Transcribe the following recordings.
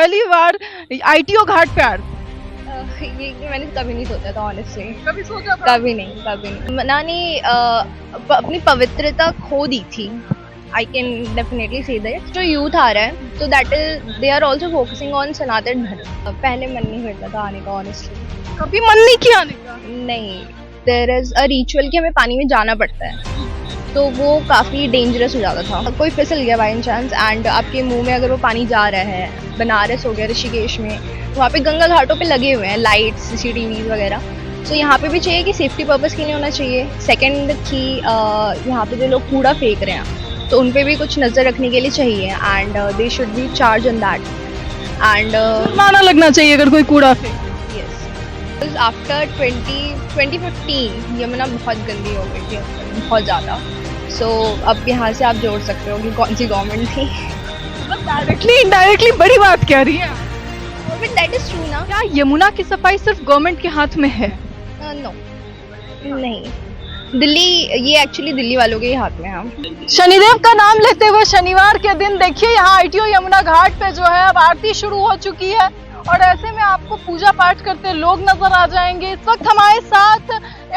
पहली बार आईटीओ घाट पे आ रही ये मैंने कभी नहीं सोचा था ऑनेस्टली, कभी सोचा था? कभी नहीं। मना ने अपनी पवित्रता खो दी थी। I can definitely say that जो यूथ आ रहा है तो that is they are also focusing on Sanatan Dharma. पहले मन नहीं करता था आने का ऑनेस्टली, कभी मन नहीं किया आने का? नहीं। देयर इज अ रिचुअल कि हमें पानी में जाना पड़ता है, तो वो काफ़ी डेंजरस हो जाता था। कोई फिसल गया बाई चांस एंड आपके मुंह में अगर वो पानी जा रहा है, बनारस हो गया, ऋषिकेश में, तो वहाँ पे गंगा घाटों पे लगे हुए हैं लाइट्स, CCTV वगैरह। तो यहाँ पे भी चाहिए कि सेफ्टी पर्पस के लिए होना चाहिए। सेकंड कि यहाँ पे जो लोग कूड़ा फेंक रहे हैं तो उन पे भी कुछ नज़र रखने के लिए चाहिए and they should be charge on that and जुर्माना लगना चाहिए अगर कोई कूड़ा फेंके। यस। आफ्टर 2015 यमुना बहुत गंदी हो गई थी, बहुत ज़्यादा। सो अब यहाँ से आप जोड़ सकते हो कि कौन सी गवर्नमेंट थी। डायरेक्टली इनडायरेक्टली बड़ी बात कह रही है। बट दैट इज ट्रू ना। क्या यमुना की सफाई सिर्फ गवर्नमेंट के हाथ में है? नो, नहीं। दिल्ली, ये एक्चुअली दिल्ली वालों के ही हाथ में है। शनिदेव का नाम लेते हुए शनिवार के दिन देखिए यहाँ आईटीओ यमुना घाट पे जो है अब आरती शुरू हो चुकी है और ऐसे में आपको पूजा पाठ करते लोग नजर आ जाएंगे। इस वक्त हमारे साथ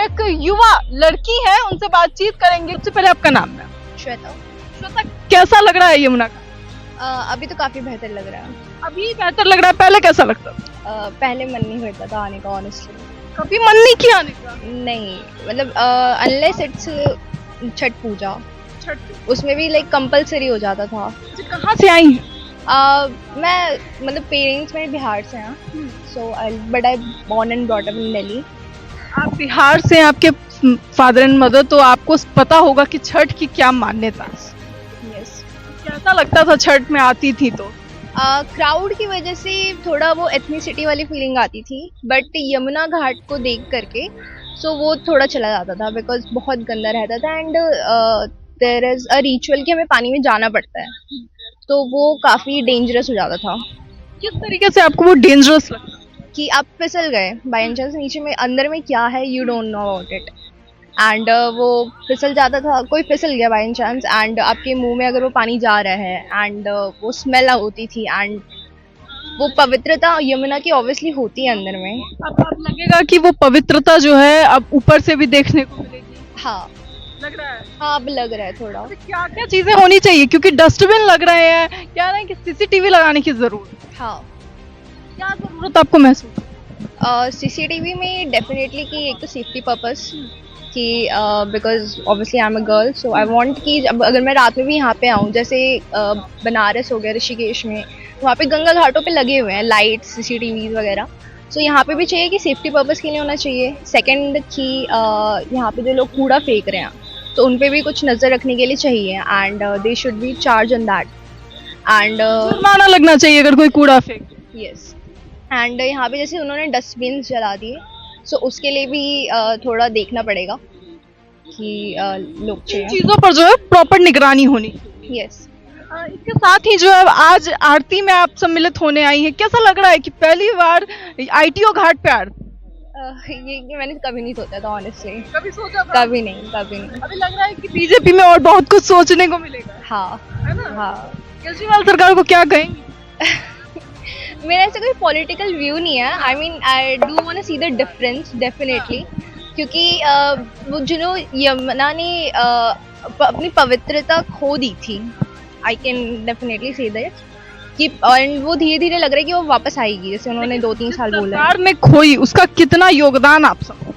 एक युवा लड़की है, उनसे बातचीत करेंगे। सबसे पहले आपका नाम है? श्वेता। श्वेता, कैसा लग रहा है यमुना का? अभी तो काफी बेहतर लग रहा है। अभी बेहतर लग रहा है, पहले कैसा लगता था? पहले मन नहीं करता था आने का ऑनेस्टली, कभी मन नहीं किया आने का? नहीं। मतलब अनलेस इट्स छठ पूजा, उसमें भी लाइक कंपलसरी हो जाता था। कहाँ से आई हैं? मैं मतलब पेरेंट्स मेरे बिहार से हैं, so but I born and brought up in Delhi. आप बिहार से हैं, आपके फादर एंड मदर, तो आपको पता होगा कि छठ की क्या मान्यता है। यस। कैसा लगता था छठ में आती थी तो? क्राउड की वजह से थोड़ा वो एथनिसिटी वाली फीलिंग आती थी, बट यमुना घाट को देख करके सो वो थोड़ा चला जाता था बिकॉज बहुत गंदा रहता था and there is a ritual कि हमें पानी में जाना पड़ता है, तो वो काफ़ी डेंजरस हो जाता था। किस तरीके से आपको वो डेंजरस लगता? कि आप फिसल गए बाई चांस नीचे में, अंदर में क्या है you don't know about it and वो फिसल जाता था। कोई फिसल गया बाई चांस एंड आपके मुंह में अगर वो पानी जा रहा है एंड वो स्मेल होती थी एंड वो पवित्रता यमुना की ऑब्वियसली होती है अंदर में। अब लगेगा कि वो पवित्रता जो है अब ऊपर से भी देखने को मिलेगी। हाँ, लग रहा है। हाँ अब लग रहा है थोड़ा। क्या क्या चीजें होनी चाहिए, क्योंकि डस्टबिन लग रहे हैं, क्या है कि CCTV लगाने की जरूरत है। हाँ, क्या जरूरत आपको महसूस? CCTV में डेफिनेटली कि एक तो सेफ्टी पर्पस कि because obviously I am a girl, so I want कि अगर मैं रात में भी यहाँ पे आऊँ, जैसे बनारस हो गया, ऋषिकेश में, वहाँ पे गंगा घाटों पे लगे हुए हैं लाइट्स, CCTV वगैरह। सो यहाँ पे भी चाहिए कि सेफ्टी पर्पस के लिए होना चाहिए। सेकंड कि यहाँ पे जो लोग कूड़ा फेंक रहे हैं तो उन पे भी कुछ नज़र रखने के लिए चाहिए and they should be charge on that and जुर्माना लगना चाहिए अगर कोई कूड़ा फेंके। यस। एंड यहाँ पे जैसे उन्होंने डस्टबिन जला दिए, सो उसके लिए भी थोड़ा देखना पड़ेगा कि लोग चाहिए। चीजों पर जो है प्रॉपर निगरानी होनी। यस। इसके साथ ही जो है आज आरती में आप सम्मिलित होने आई हैं, कैसा लग रहा है कि पहली बार आईटीओ घाट पे आरती? ये मैंने कभी नहीं सोचा था ऑनेस्टली, कभी सोचा था? कभी नहीं। अभी लग रहा है कि बीजेपी में और बहुत कुछ सोचने को मिलेगा। हाँ, है ना? हाँ। केजरीवाल सरकार को क्या कहेंगे? मेरा ऐसा कोई पॉलिटिकल व्यू नहीं है। I mean I do want to see the difference definitely, क्योंकि वो जो यमुना ने अपनी पवित्रता खो दी थी। I can definitely say that कि एंड वो धीरे धीरे लग रहा है कि वो वापस आएगी, जैसे उन्होंने 2-3 साल बोला है। सरकार में खोई, उसका कितना योगदान आप सब?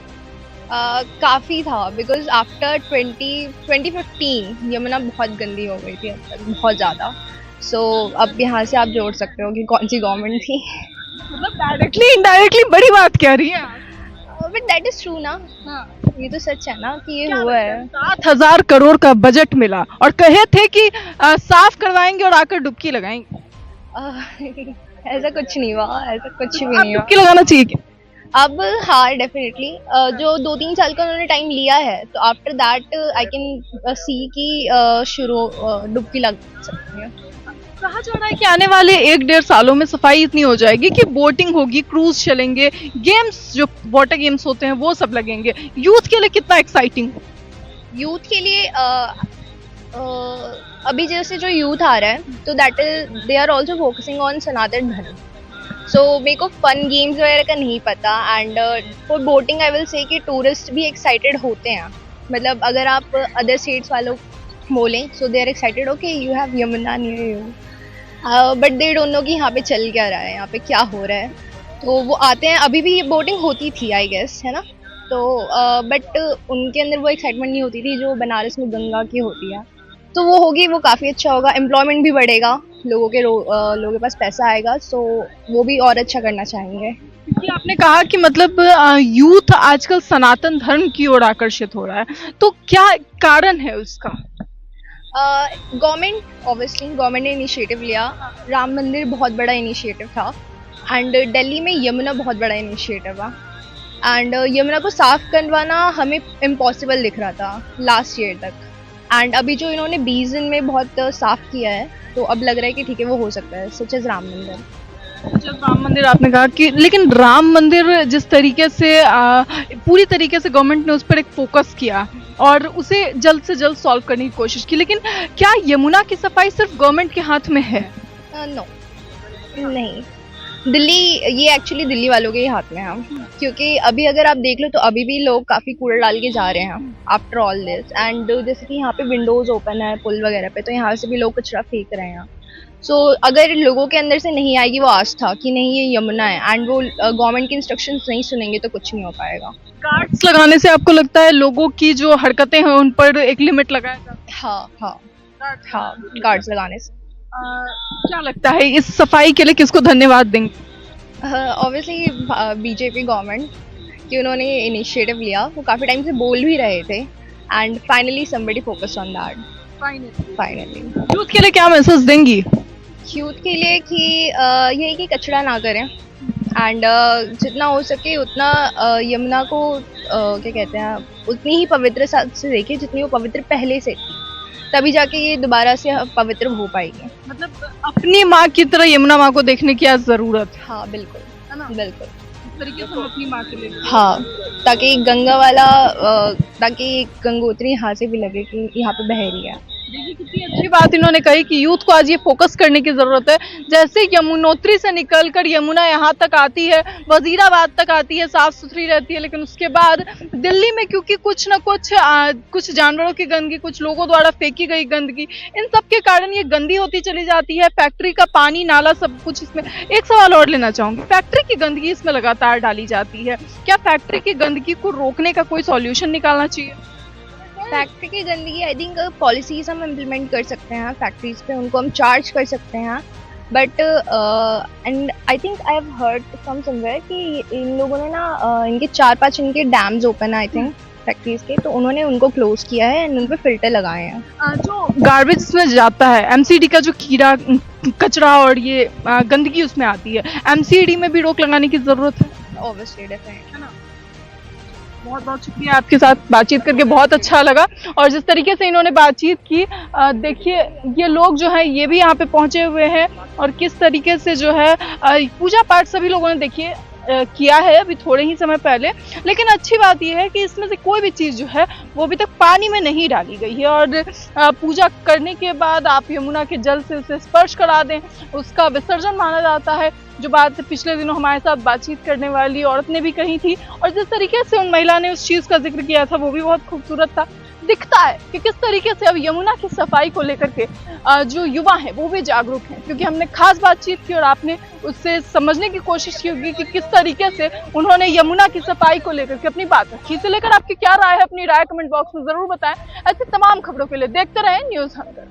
काफ़ी था बिकॉज आफ्टर 2015 यमुना बहुत गंदी हो गई थी, अब तक बहुत ज़्यादा। सो अब यहाँ से आप जोड़ सकते हो कि कौन सी गवर्नमेंट थी। मतलब डायरेक्टली इनडायरेक्टली बड़ी बात कह रही है। बट दैट इज ट्रू ना। ये तो सच है ना कि ये हुआ है। 7,000 करोड़ का बजट मिला और कहे थे कि साफ करवाएंगे और आकर डुबकी लगाएंगे। ऐसा कुछ नहीं हुआ, ऐसा कुछ भी नहीं हुआ। डुबकी लगाना चाहिए क्या? अब हाँ डेफिनेटली जो 2-3 साल का उन्होंने टाइम लिया है, तो after that I can see कि शुरू डुबकी लग सकती है। कहा जा रहा है कि आने वाले 1-1.5 सालों में सफाई इतनी हो जाएगी कि बोटिंग होगी, क्रूज चलेंगे, गेम्स जो वाटर गेम्स होते हैं वो सब लगेंगे। यूथ के लिए कितना एक्साइटिंग? यूथ के लिए अभी जैसे जो यूथ आ रहा है तो that is they are also focusing on Sanatan Dharma. So मेरे को फन गेम्स वगैरह का नहीं पता. And for boating I will say कि टूरिस्ट भी एक्साइटेड होते हैं. मतलब अगर आप अदर स्टेट्स वालों बोलें so they are excited okay you have Yamuna near you. But they don't know कि यहाँ पे चल क्या रहा है, यहाँ पे क्या हो रहा है. तो वो आते हैं. अभी भी बोटिंग होती थी आई गेस, है ना. तो बट उनके अंदर वो एक्साइटमेंट नहीं होती थी जो बनारस में गंगा की होती है. तो वो होगी, वो काफ़ी अच्छा होगा. एम्प्लॉयमेंट भी बढ़ेगा, लोगों के पास पैसा आएगा. सो वो भी और अच्छा करना चाहेंगे. क्योंकि आपने कहा कि मतलब यूथ आजकल सनातन धर्म की ओर आकर्षित हो रहा है, तो क्या कारण है उसका? गवर्नमेंट ऑब्वियसली गवर्नमेंट ने इनिशिएटिव लिया. राम मंदिर बहुत बड़ा इनिशिएटिव था. एंड दिल्ली में यमुना बहुत बड़ा इनिशिएटिव था. एंड यमुना को साफ करवाना हमें इम्पॉसिबल दिख रहा था लास्ट ईयर तक. एंड अभी जो इन्होंने 20 दिन में बहुत साफ किया है तो अब लग रहा है कि ठीक है वो हो सकता है. सच एज राम मंदिर. जब राम मंदिर आपने कहा कि, लेकिन राम मंदिर जिस तरीके से पूरी तरीके से गवर्नमेंट ने उस पर एक फोकस किया और उसे जल्द से जल्द सॉल्व करने की कोशिश की, लेकिन क्या यमुना की सफाई सिर्फ गवर्नमेंट के हाथ में है? नो नहीं. दिल्ली, ये एक्चुअली दिल्ली वालों के ही हाथ में है. क्योंकि अभी अगर आप देख लो तो अभी भी लोग काफ़ी कूड़ा डाल के जा रहे हैं आफ्टर ऑल दिस. एंड जैसे कि यहाँ पे विंडोज ओपन है पुल वगैरह पे, तो यहाँ से भी लोग कचरा फेंक रहे हैं. सो अगर लोगों के अंदर से नहीं आएगी वो आस्था कि नहीं ये यमुना है, एंड वो गवर्नमेंट की इंस्ट्रक्शंस नहीं सुनेंगे, तो कुछ नहीं हो पाएगा. कार्ड्स लगाने से आपको लगता है लोगों की जो हरकतें हैं उन पर एक लिमिट लगाया जाता है? हाँ, गार्ड्स लगाने से. क्या लगता है इस सफाई के लिए किसको धन्यवाद देंगे? ऑब्वियसली बीजेपी गवर्नमेंट कि उन्होंने इनिशिएटिव लिया. वो काफ़ी टाइम से बोल भी रहे थे. And finally somebody focused on that. Finally youth के लिए क्या मैसेज देंगी? यूथ के लिए कि यही कि कचरा ना करें. एंड जितना हो सके उतना यमुना को क्या कहते हैं उतनी ही पवित्र से देखें जितनी वो पवित्र पहले से थी. तभी जाके ये दोबारा से पवित्र हो पाएगी. मतलब अपनी माँ की तरह यमुना माँ को देखने की आज जरूरत है. हाँ बिल्कुल, है ना, बिल्कुल. इस तरीके से हम अपनी माँ के लिए, हाँ, ताकि गंगा वाला ताकि गंगोत्री यहाँ से भी लगे कि यहाँ पे बह रही है. देखिए कितनी अच्छी बात इन्होंने कही कि यूथ को आज ये फोकस करने की जरूरत है. जैसे यमुनोत्री से निकलकर यमुना यहाँ तक आती है, वजीराबाद तक आती है, साफ सुथरी रहती है, लेकिन उसके बाद दिल्ली में क्योंकि कुछ न कुछ जानवरों की गंदगी, कुछ लोगों द्वारा फेंकी गई गंदगी, इन सब के कारण ये गंदी होती चली जाती है. फैक्ट्री का पानी नाला सब कुछ इसमें. एक सवाल और लेना चाहूंगी, फैक्ट्री की गंदगी इसमें लगातार डाली जाती है, क्या फैक्ट्री की गंदगी को रोकने का कोई सॉल्यूशन निकालना चाहिए? फैक्ट्री की गंदगी आई थिंक पॉलिसीज हम इम्प्लीमेंट कर सकते हैं फैक्ट्रीज पे. उनको हम चार्ज कर सकते हैं. But and I think I have heard from somewhere कि इन लोगों ने ना इनके 4-5 इनके डैम्स ओपन है आई थिंक फैक्ट्रीज के, तो उन्होंने उनको क्लोज किया है एंड उन पे फिल्टर लगाए हैं. जो गार्बेज इसमें जाता है, एमसीडी का जो कीड़ा कचरा और ये गंदगी उसमें आती है, एमसीडी में भी रोक लगाने की जरूरत है. Obviously definitely. बहुत बहुत शुक्रिया, आपके साथ बातचीत करके बहुत अच्छा लगा. और जिस तरीके से इन्होंने बातचीत की, देखिए ये लोग जो हैं ये भी यहाँ पे पहुंचे हुए हैं और किस तरीके से जो है पूजा पाठ सभी लोगों ने देखिए किया है अभी थोड़े ही समय पहले. लेकिन अच्छी बात यह है कि इसमें से कोई भी चीज़ जो है वो अभी तक पानी में नहीं डाली गई है. और पूजा करने के बाद आप यमुना के जल से उसे स्पर्श करा दें, उसका विसर्जन माना जाता है. जो बात पिछले दिनों हमारे साथ बातचीत करने वाली औरत ने भी कही थी, और जिस तरीके से उन महिला ने उस चीज़ का जिक्र किया था वो भी बहुत खूबसूरत था. दिखता है कि किस तरीके से अब यमुना की सफाई को लेकर के जो युवा हैं वो भी जागरूक हैं, क्योंकि हमने खास बातचीत की और आपने उससे समझने की कोशिश की होगी कि किस तरीके से उन्होंने यमुना की सफाई को लेकर के अपनी बात रखी. इसे लेकर आपकी क्या राय है, अपनी राय कमेंट बॉक्स में जरूर बताएं. ऐसी तमाम खबरों के लिए देखते रहें न्यूज़ हंटर.